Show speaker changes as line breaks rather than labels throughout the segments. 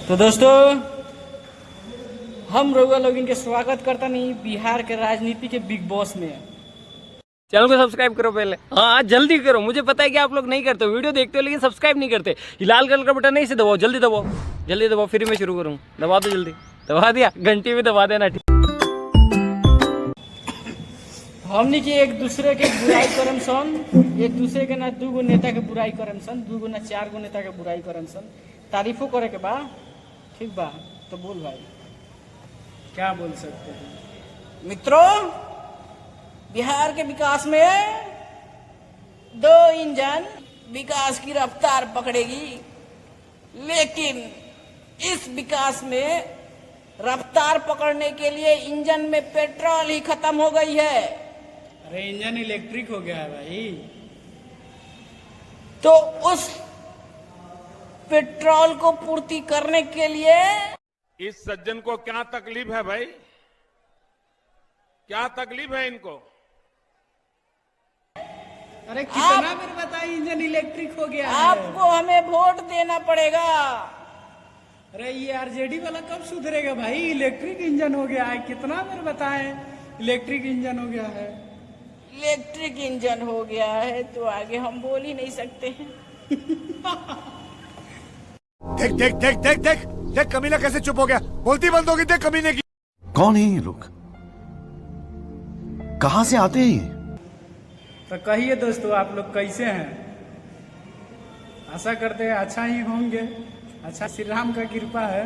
तो दोस्तों हम रउआ लोग इनके स्वागत करता नहीं बिहार के राजनीति के बिग बॉस में।
चैनल को सब्सक्राइब करो पहले, हाँ जल्दी करो। मुझे पता है कि आप लोग नहीं करते हो, वीडियो देखते हो लेकिन सब्सक्राइब नहीं करते। ये लाल कलर का बटन नहीं, इसे दबाओ, जल्दी दबाओ, जल्दी दबाओ, फिर मैं शुरू करूँ। दबा दो जल्दी, दबा दिया, घंटी भी दबा देना। ठीक,
हमने की एक दूसरे के बुराई करम सन, एक दूसरे के ना दूगो नेता के बुराई करम सन, दूगो ना चार गो नेता के बुराई करम सन। तारीफो करे के बा, ठीक बा, तो बोल भाई क्या बोल सकते हैं। मित्रों, बिहार के विकास में दो इंजन विकास की रफ्तार पकड़ेगी, लेकिन इस विकास में रफ्तार पकड़ने के लिए इंजन में पेट्रोल ही खत्म हो गई है।
अरे इंजन इलेक्ट्रिक हो गया है भाई।
तो उस पेट्रोल को पूर्ति करने के लिए
इस सज्जन को क्या तकलीफ है भाई? क्या तकलीफ है इनको?
अरे कितना बार बताइए इंजन इलेक्ट्रिक हो गया है।
आपको हमें वोट देना पड़ेगा।
अरे ये आरजेडी वाला कब सुधरेगा भाई? इलेक्ट्रिक इंजन हो गया है, कितना बार बताएं इलेक्ट्रिक इंजन हो गया है।
इलेक्ट्रिक इंजन हो गया है तो आगे हम बोल ही नहीं सकते हैं।
देख देख देख देख देख देख कमीना कैसे चुप हो गया, बोलती बंद होगी। देख कमीने की।
कौन है ये लोग, कहां से आते हैं ये?
तो कहिए दोस्तों, आप लोग कैसे हैं? आशा करते हैं अच्छा ही होंगे। अच्छा, श्री राम का कृपा है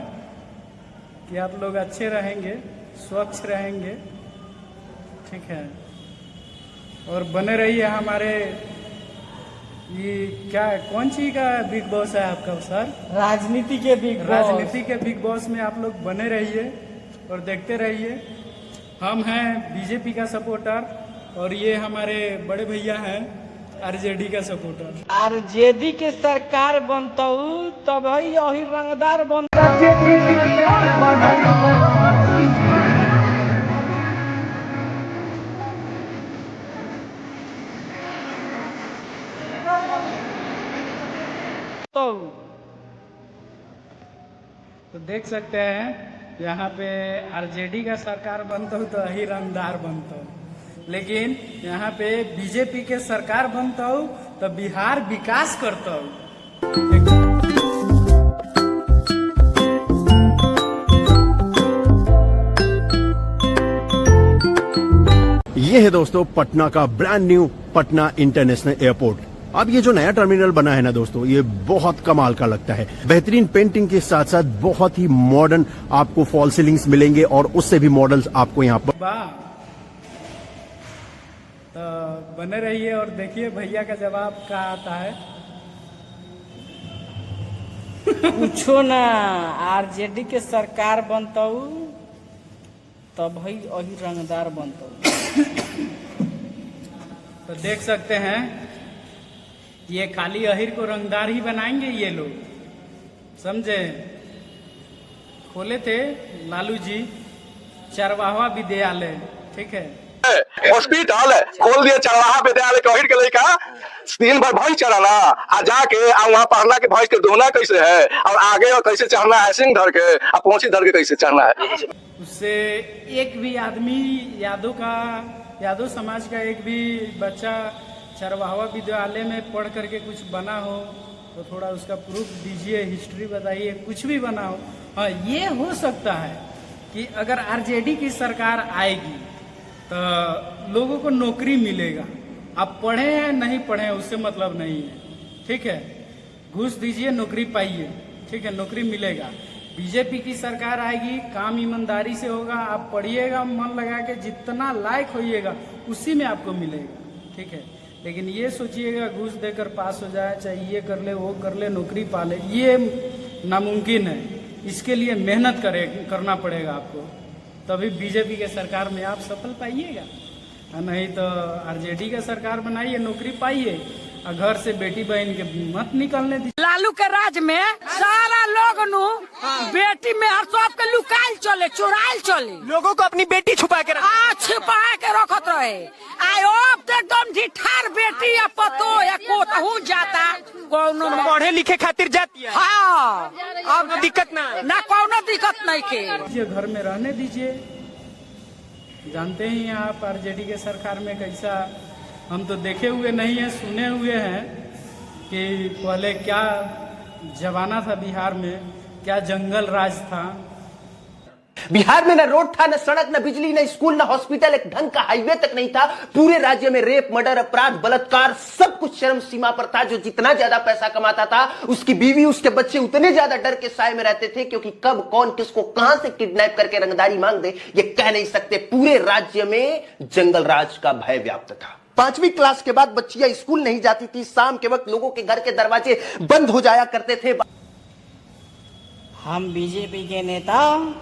कि आप लोग अच्छे रहेंगे, स्वच्छ रहेंगे, ठीक है। और बने रहिए हमारे ये क्या कौन सी का बिग बॉस है आपका सर?
राजनीति के बिग बॉस।
राजनीति के बिग बॉस में आप लोग बने रहिए और देखते रहिए। हम हैं बीजेपी का सपोर्टर और ये हमारे बड़े भैया हैं आरजेडी का सपोर्टर।
आरजेडी के सरकार बनता तब यही रंगदार बनता।
तो देख सकते हैं यहाँ पे आरजेडी का सरकार बनता हो तो यही रंगदार बनता हो, लेकिन यहाँ पे बीजेपी के सरकार बनता हो तो बिहार विकास करता हो।
ये है दोस्तों पटना का brand new Patna international airport. अब ये जो नया टर्मिनल बना है ना दोस्तों, ये बहुत कमाल का लगता है। बेहतरीन पेंटिंग के साथ साथ बहुत ही मॉडर्न आपको फॉल सीलिंग्स मिलेंगे और उससे भी मॉडल्स आपको यहाँ पर।
तो बने रहिए और देखिए भैया का जवाब क्या आता है।
पूछो ना, आरजेडी के सरकार बनता तब भाई वही रंगदार बनता।
तो देख सकते हैं ये काली अहिर को रंगदार ही बनाएंगे ये लोग, समझे। खोले थे लालू जी चरवाहा विद्यालय, ठीक है,
हॉस्पिटल खोल दिए चरवाहा विद्यालय के अहिर के लड़का दिन भर भैंस चराना आ जाके आ वहाँ पढ़ना के भैंस के धोना कैसे है और आगे और कैसे चढ़ना है, सिंह धर के और पहुंची धर के कैसे चढ़ना है। उससे
एक भी आदमी यादव समाज का एक भी बच्चा चरवाहा विद्यालय में पढ़ करके कुछ बना हो तो थोड़ा उसका प्रूफ दीजिए, हिस्ट्री बताइए, कुछ भी बना हो। हाँ, ये हो सकता है कि अगर आरजेडी की सरकार आएगी तो लोगों को नौकरी मिलेगा। आप पढ़े हैं नहीं पढ़े हैं उससे मतलब नहीं है, ठीक है। घूस दीजिए, नौकरी पाइए, ठीक है, नौकरी मिलेगा। बीजेपी की सरकार आएगी, काम ईमानदारी से होगा, आप पढ़िएगा मन लगा के, जितना लायक होइएगा उसी में आपको मिलेगा, ठीक है। लेकिन ये सोचिएगा घूस देकर पास हो जाए, चाहे ये कर ले वो कर ले, नौकरी पा ले, ये नामुमकिन है। इसके लिए मेहनत करना पड़ेगा आपको, तभी बीजेपी के सरकार में आप सफल पाइएगा। नहीं तो आरजेडी का सरकार बनाइए, नौकरी पाइए और घर से बेटी बहन के मत निकलने दीजिए।
लालू के राज में सारा लोग बेटी में हर सब के लुकाइल चले, चुराइल चले,
लोगों को अपनी बेटी छुपा के
छुपा के रखत रहे। आयो अब तो एकदम ढिठार बेटी या पतो या कोतहू जाता,
पढ़े लिखे खातिर जाती है।
हाँ अब दिक्कत ना कोनो दिक्कत नहीं के।
ये घर में रहने दीजिए। जानते ही हैं आप आरजेडी के सरकार में कैसा, हम तो देखे हुए नहीं है, सुने हुए हैं कि पहले क्या जमाना था बिहार में, क्या जंगल राज था।
बिहार में न रोड था, न सड़क, न बिजली, न स्कूल, न हॉस्पिटल, एक ढंग का हाईवे तक नहीं था। पूरे राज्य में रेप, मर्डर, अपराध, बलात्कार सब कुछ चरम सीमा पर था। जो जितना ज्यादा पैसा कमाता था उसकी बीवी, उसके बच्चे उतने ज्यादा डर के साए में रहते थे, क्योंकि कब कौन किसको कहां से किडनैप करके रंगदारी मांग दे ये कह नहीं सकते। पूरे राज्य में जंगल राज का भय व्याप्त था। 5वीं क्लास के बाद बच्चियां स्कूल नहीं जाती थी। शाम के वक्त लोगों के घर के दरवाजे बंद हो जाया करते थे।
हम बीजेपी के नेता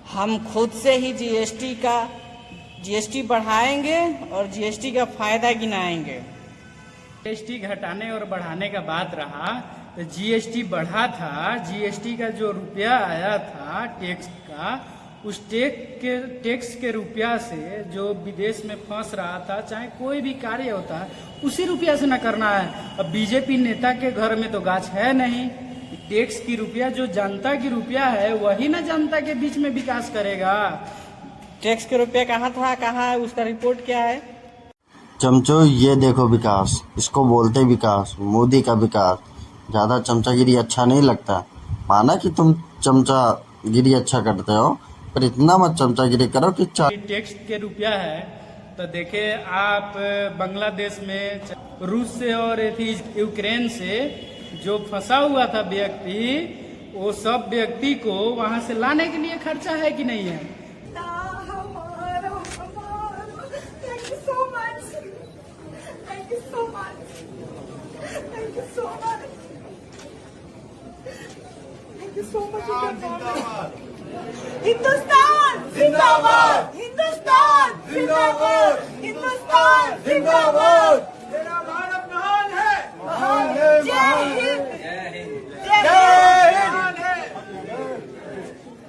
हम खुद से ही जीएसटी बढ़ाएंगे और जीएसटी का फायदा गिनाएंगे।
जीएसटी घटाने और बढ़ाने का बात रहा तो जीएसटी बढ़ा था। जीएसटी का जो रुपया आया था टैक्स का, उस टैक्स के रुपया से जो विदेश में फंस रहा था, चाहे कोई भी कार्य होता है, उसी रुपया से न करना है। अब बीजेपी नेता के घर में तो गाछ है नहीं। टैक्स की रुपया जो जनता की रुपया है वही ना जनता के बीच में विकास करेगा।
टैक्स के रुपया कहाँ था, कहाँ है, उसका रिपोर्ट क्या है?
चमचो ये देखो विकास, इसको बोलते विकास, मोदी का विकास। ज्यादा चमचागिरी अच्छा नहीं लगता। माना कि तुम चमचागिरी अच्छा करते हो, पर इतना मत चमचागिरी करो कि
टैक्स के रुपया है तो देखे आप बांग्लादेश में, रूस से और यूक्रेन से जो फंसा हुआ था व्यक्ति, वो सब व्यक्ति को वहां से लाने के लिए खर्चा है कि नहीं है?
हिंदुस्तान जिंदाबाद, हिंदुस्तान जिंदाबाद, हिंदुस्तान जिंदाबाद। मेरा भारत महान है, महान है, जय हिंद, जय हिंद।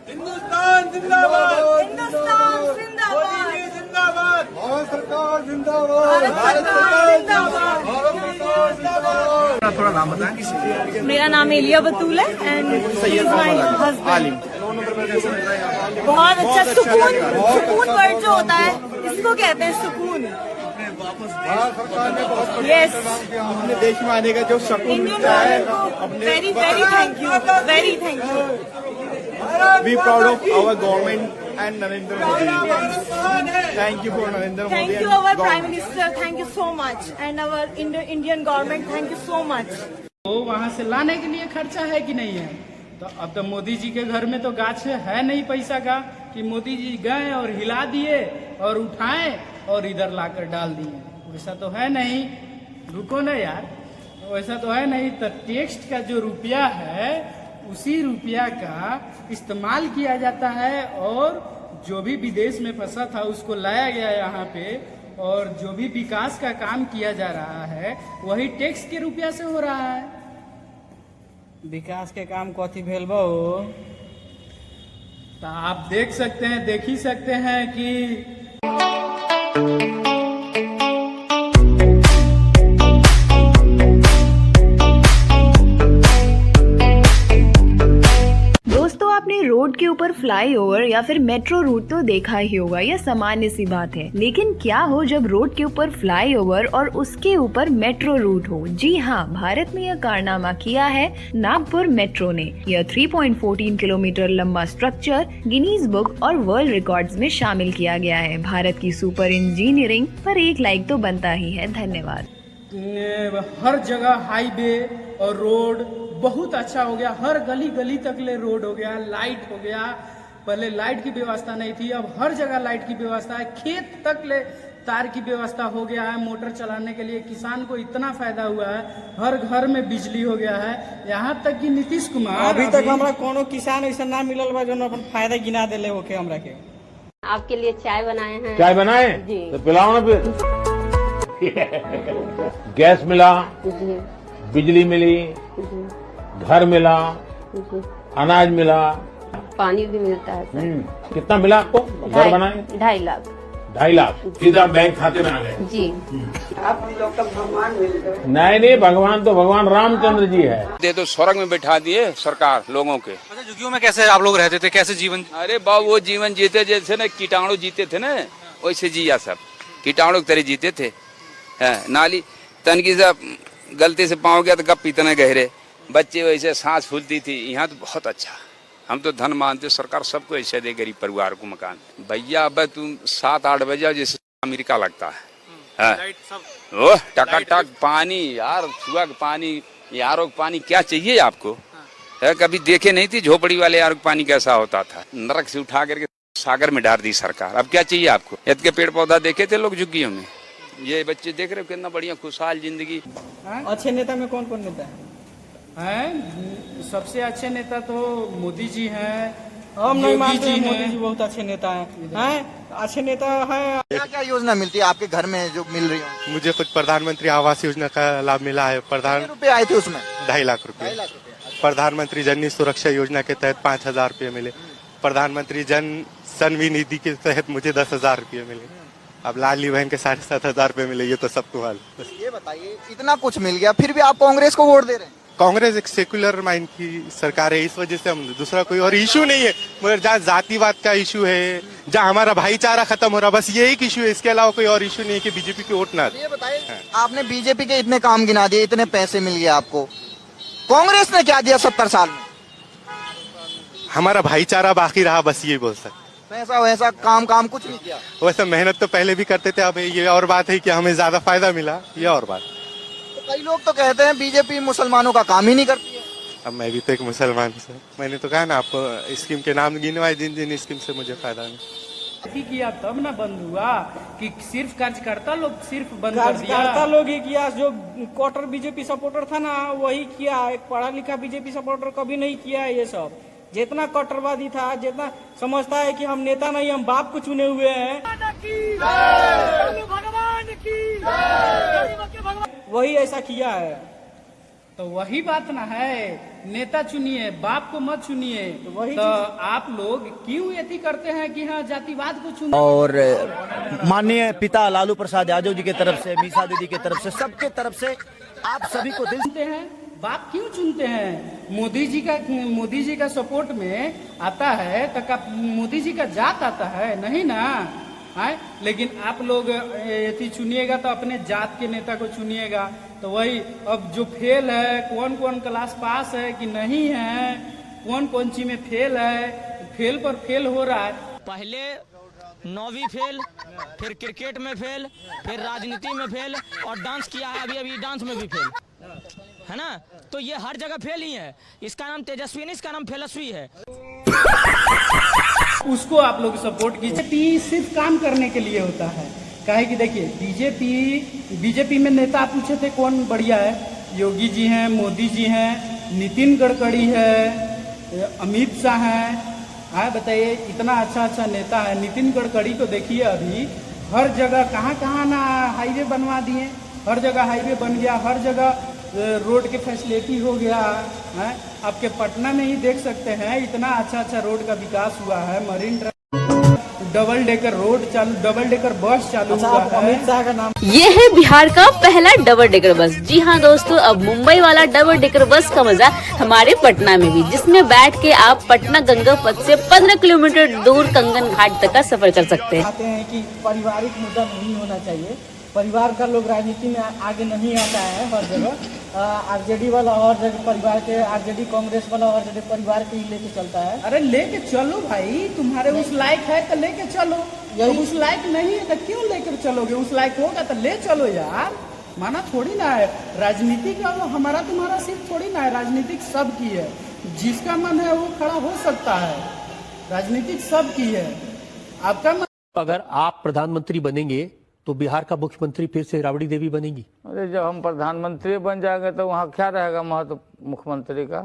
हिंदुस्तान जिंदाबाद, हिंदुस्तान जिंदाबाद, जिंदाबाद, भारत सरकार जिंदाबाद, भारत सरकार जिंदाबाद, भारत सरकार जिंदाबाद।
थोड़ा नाम बताएं।
मेरा नाम एलिया बतूल है and he is my husband. बहुत अच्छा सुकून वर्ड जो होता है इसको कहते हैं सुकून। यस,
अपने देश में आने का जो सुकून मिलता है,
very very thank you, very thank you.
Be proud of our government and Narendra Modi. Thank you for Narendra Modi.
Thank you our Prime Minister. Thank you so much. And our Indian government. Thank you so much.
तो वहाँ से लाने के लिए खर्चा है कि नहीं है? तो अब तो मोदी जी के घर में तो गाछ है नहीं पैसा का कि मोदी जी गए और हिला दिए और उठाए और इधर लाकर डाल दिए। वैसा तो है नहीं। रुको ना यार, वैसा तो है नहीं। तो टैक्स का जो रुपया है उसी रुपया का इस्तेमाल किया जाता है और जो भी विदेश में फंसा था उसको लाया गया यहाँ पे, और जो भी विकास का काम किया जा रहा है वही टैक्स के रुपया से हो रहा है।
विकास के काम कथी भेल बा?
तो आप देख सकते हैं, देख ही सकते हैं कि
आपने रोड के ऊपर फ्लाईओवर या फिर मेट्रो रूट तो देखा ही होगा, यह सामान्य सी बात है। लेकिन क्या हो जब रोड के ऊपर फ्लाईओवर और उसके ऊपर मेट्रो रूट हो? जी हाँ, भारत में यह कारनामा किया है नागपुर मेट्रो ने। यह 3.14 किलोमीटर लंबा स्ट्रक्चर गिनीज बुक और वर्ल्ड रिकॉर्ड्स में शामिल किया गया है। भारत की सुपर इंजीनियरिंग पर एक लाइक तो बनता ही है। धन्यवाद।
हर जगह हाईवे और रोड बहुत अच्छा हो गया। हर गली गली तक ले रोड हो गया, लाइट हो गया। पहले लाइट की व्यवस्था नहीं थी, अब हर जगह लाइट की व्यवस्था है। खेत तक ले तार की व्यवस्था हो गया है। मोटर चलाने के लिए किसान को इतना फायदा हुआ है, हर घर में बिजली हो गया है। यहाँ तक कि नीतीश कुमार
अभी तक हमरा कोनो किसान ऐसा ना मिलल बा जो अपन फायदा गिना देले होके हमरा के।
आपके लिए चाय बनाए हैं।
चाय बनाए
जी,
तो पिलाओ ना फिर। गैस मिला जी, बिजली मिली जी, घर मिला जी, अनाज मिला,
पानी भी मिलता है सर।
कितना मिला आपको? घर बनाए
2.5 लाख।
2.5 लाख सीधा बैंक खाते में आ गए।
जी।
आप हम लोग का भगवान मिलते हैं।
नहीं, भगवान तो भगवान रामचंद्र जी है।
दे तो स्वर्ग में बैठा दिए सरकार लोगों के।
अच्छा, झुग्गियों में कैसे आप लोग रहते थे, कैसे जीवन?
अरे बाबू वो जीवन जीते जैसे ना कीटाणु जीते थे ना, वैसे जिया सब कीटाणु की तरह जीते थे। नाली तनकी से गलती से पाँव गया तो गप इतने गहरे, बच्चे वैसे सांस फूलती थी। यहाँ तो बहुत अच्छा, हम तो धन मानते, सरकार सबको ऐसे दे गरीब परिवार को मकान। भैया अब तुम 7-8 बजे जैसे अमेरिका लगता है। ओह टकाटक पानी यार, सुबह का पानी, यारों का पानी क्या चाहिए आपको? कभी देखे नहीं थी झोपड़ी वाले यारों का पानी कैसा होता था, नरक से उठा करके सागर में डाल दी सरकार। अब क्या चाहिए आपको? यद के पेड़ पौधा देखे थे लोग झुग्गियों में, ये बच्चे देख रहे हो कितना बढ़िया खुशहाल जिंदगी।
अच्छे नेता में कौन कौन नेता
हैं? सबसे अच्छे नेता तो मोदी जी हैं।
हम नहीं मानते हैं मोदी जी बहुत अच्छे नेता हैं। अच्छे नेता हैं।
क्या क्या योजना मिलती है आपके घर में जो मिल रही है?
मुझे कुछ प्रधानमंत्री आवास योजना का लाभ मिला है।
कितने रुपए आए थे उसमें?
2.5 लाख रुपए। प्रधानमंत्री जन सुरक्षा योजना के तहत 5,000 रुपये मिले। प्रधानमंत्री जन निधि के तहत मुझे 10,000 रुपये मिले। अब लाडली बहन के 7,500 रुपये मिले। ये तो सबको हाल।
ये बताइए, इतना कुछ मिल गया फिर भी आप कांग्रेस को वोट दे रहे हैं?
कांग्रेस एक सेकुलर माइंड की सरकार है, इस वजह से हम, दूसरा कोई और इशू नहीं है। मगर जहाँ जातिवाद का इशू है, जहाँ हमारा भाईचारा खत्म हो रहा, बस ये एक इशू है। इसके अलावा कोई और इशू नहीं है कि बीजेपी की वोट ना।
ये बताइए, आपने बीजेपी के इतने काम गिना दिए, इतने पैसे मिल गए आपको, कांग्रेस ने क्या दिया 70 साल में?
हमारा भाईचारा बाकी रहा, बस ये बोल सकते।
पैसा वैसा काम कुछ नहीं किया।
वैसे मेहनत तो पहले भी करते थे, अब ये और बात है कि हमें ज्यादा फायदा मिला, ये और बात।
कई लोग तो कहते हैं बीजेपी मुसलमानों का काम ही नहीं करती है।
अब मैं भी तो एक मुसलमान हूँ, मैंने तो कहा ना आपको, स्कीम के नाम गिनवाए, जिन स्कीम से मुझे फायदा नहीं
किया तब ना बंद हुआ कि सिर्फ कार्यकर्ता लोग सिर्फ बंद कर दिया।
कार्यकर्ता लोग ही किया, जो क्वार्टर बीजेपी सपोर्टर था ना वही किया। एक पढ़ा लिखा बीजेपी सपोर्टर कभी नहीं किया है ये सब। जितना कट्टरवादी था, जितना समझता है कि हम नेता नहीं, हम बाप को चुने हुए हैं, वही ऐसा किया है।
तो वही बात ना है, नेता चुनिए, बाप को मत चुनिए। तो आप लोग क्यों ऐसी करते हैं कि हाँ जातिवाद को चुनिए?
और माननीय पिता लालू प्रसाद यादव जी की तरफ से, मीसा दीदी की तरफ से, सबके तरफ से आप सभी को दिल
चुनते हैं। बाप क्यों चुनते हैं? मोदी जी का सपोर्ट में आता है तो मोदी जी का जात आता है नहीं ना है। लेकिन आप लोग यदि चुनिएगा तो अपने जात के नेता को चुनिएगा। तो वही अब जो फेल है, कौन कौन क्लास पास है कि नहीं है, कौन कौन चीज में फेल है, फेल पर फेल हो रहा है।
पहले 9वीं फेल, फिर क्रिकेट में फेल, फिर राजनीति में फेल, और डांस किया है अभी डांस में भी फेल है ना। तो ये हर जगह फेल ही है। इसका नाम तेजस्वी नहीं, इसका नाम फेलस्वी है।
उसको आप लोग सपोर्ट कीजिए। सिर्फ काम करने के लिए होता है। काहे कि देखिए बीजेपी में नेता पूछे थे कौन बढ़िया है? योगी जी हैं, मोदी जी हैं, नितिन गडकरी है, अमित शाह हैं। बताइए, इतना अच्छा नेता है। नितिन गडकरी को देखिए, अभी हर जगह कहाँ ना हाईवे बनवा दिए, हर जगह हाईवे बन गया, हर जगह रोड के फैसिलिटी हो गया है। आपके पटना में ही देख सकते हैं, इतना अच्छा रोड का विकास हुआ है। मरीन डबल डेकर रोड चालू, डबल डेकर बस चालू हुआ है।
अमित शाह का नाम।
ये है बिहार का पहला डबल डेकर बस। जी हाँ दोस्तों, अब मुंबई वाला डबल डेकर बस का मजा हमारे पटना में भी, जिसमें बैठ के आप पटना गंगा पथ से 15 किलोमीटर दूर कंगन घाट तक का सफर कर सकते हैं।
कहते हैं कि पारिवारिक मुद्दा नहीं होना चाहिए, परिवार का लोग राजनीति में आगे नहीं आता है। हर जगह आरजेडी वाला हर जगह परिवार के, आरजेडी कांग्रेस वाला हर जगह परिवार के ही लेके चलता है।
अरे लेके चलो भाई, तुम्हारे उस लायक है तो लेके चलो, तो उस लायक नहीं है तो क्यों लेकर चलोगे? उस लायक होगा तो ले चलो यार, माना थोड़ी ना है। राजनीति का हमारा तुम्हारा सिर्फ थोड़ी ना है, राजनीतिक सबकी है। जिसका मन है वो खड़ा हो सकता है, राजनीतिक सबकी है। आपका मन,
अगर आप प्रधानमंत्री बनेंगे तो बिहार का मुख्यमंत्री फिर से राबड़ी देवी बनेगी।
अरे जब हम प्रधानमंत्री बन जाएंगे तो वहाँ क्या रहेगा महत्व मुख्यमंत्री का?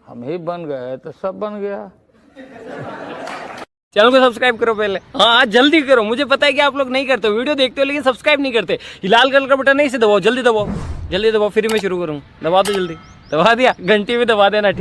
हम ही बन गए तो सब बन गया।
चैनल को सब्सक्राइब करो पहले, हाँ जल्दी करो। मुझे पता है कि आप लोग नहीं करते, वीडियो देखते हो लेकिन सब्सक्राइब नहीं करते। लाल कलर का बटन नहीं से दबाओ, जल्दी दबाओ, जल्दी दबाओ, फिर मैं शुरू करूँ। दबा दो जल्दी, दबा दिया, घंटी भी दबा देना।